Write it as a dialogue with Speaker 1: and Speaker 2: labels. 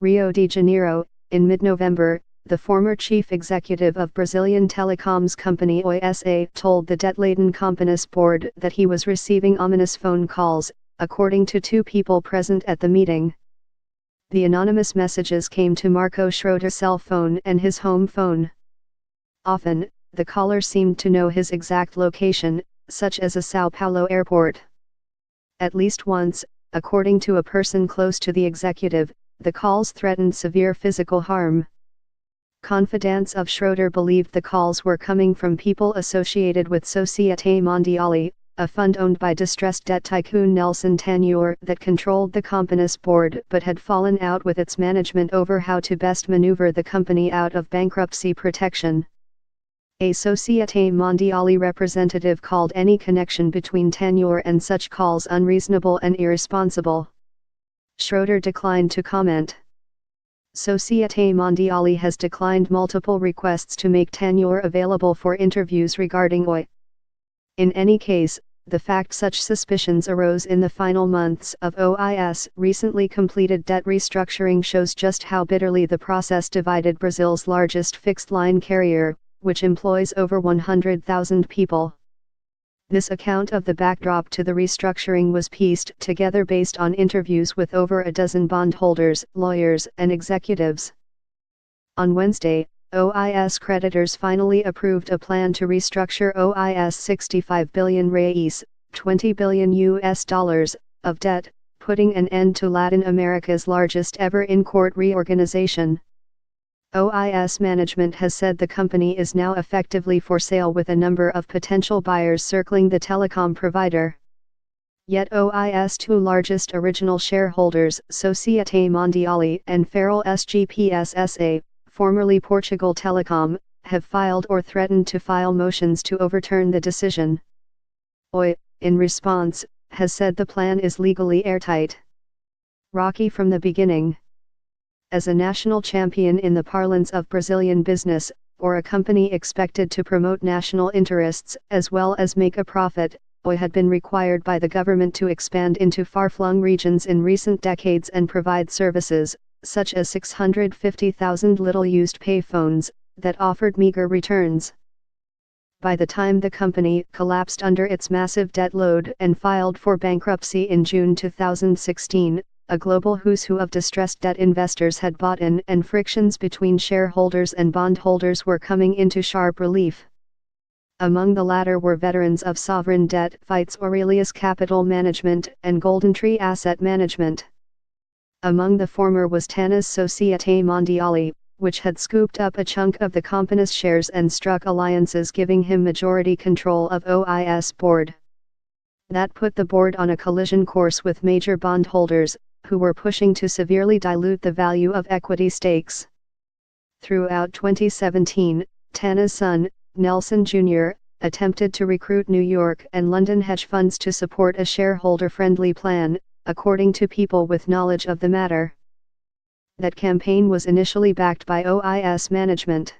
Speaker 1: Rio de Janeiro. In mid-November, the former chief executive of Brazilian telecoms company Oi SA told the debt-laden company's board that he was receiving ominous phone calls, according to two people present at the meeting. The anonymous messages came to Marco Schroeder's cell phone and his home phone. Often, the caller seemed to know his exact location, such as a São Paulo airport. At least once, according to a person close to the executive, the calls threatened severe physical harm. Confidants of Schroeder believed the calls were coming from people associated with Société Mondiale, a fund owned by distressed debt tycoon Nelson Tanure that controlled the company's board but had fallen out with its management over how to best maneuver the company out of bankruptcy protection. A Société Mondiale representative called any connection between Tanure and such calls unreasonable and irresponsible. Schroeder declined to comment. Société Mondiale has declined multiple requests to make Tanure available for interviews regarding Oi. In any case, the fact such suspicions arose in the final months of OI's recently completed debt restructuring shows just how bitterly the process divided Brazil's largest fixed-line carrier, which employs over 100,000 people. This account of the backdrop to the restructuring was pieced together based on interviews with over a dozen bondholders, lawyers, and executives. On Wednesday, OI's creditors finally approved a plan to restructure OI's 65 billion reais, $20 billion, of debt, putting an end to Latin America's largest ever in-court reorganization. OI's management has said the company is now effectively for sale with a number of potential buyers circling the telecom provider. Yet OI's two largest original shareholders, Société Mondiale and Farol SGPS SA, formerly Portugal Telecom, have filed or threatened to file motions to overturn the decision. Oi, in response, has said the plan is legally airtight. Rocky from the beginning. As a national champion in the parlance of Brazilian business, or a company expected to promote national interests as well as make a profit, Oi had been required by the government to expand into far-flung regions in recent decades and provide services, such as 650,000 little-used payphones, that offered meager returns. By the time the company collapsed under its massive debt load and filed for bankruptcy in June 2016, a global who's who of distressed debt investors had bought in and frictions between shareholders and bondholders were coming into sharp relief. Among the latter were veterans of sovereign debt fights Aurelius Capital Management and GoldenTree Asset Management. Among the former was TANA's Société Mondiale, which had scooped up a chunk of the company's shares and struck alliances giving him majority control of OI's board. That put the board on a collision course with major bondholders, who were pushing to severely dilute the value of equity stakes. Throughout 2017, TANA's son, Nelson Jr., attempted to recruit New York and London hedge funds to support a shareholder-friendly plan, according to people with knowledge of the matter. That campaign was initially backed by OI's management.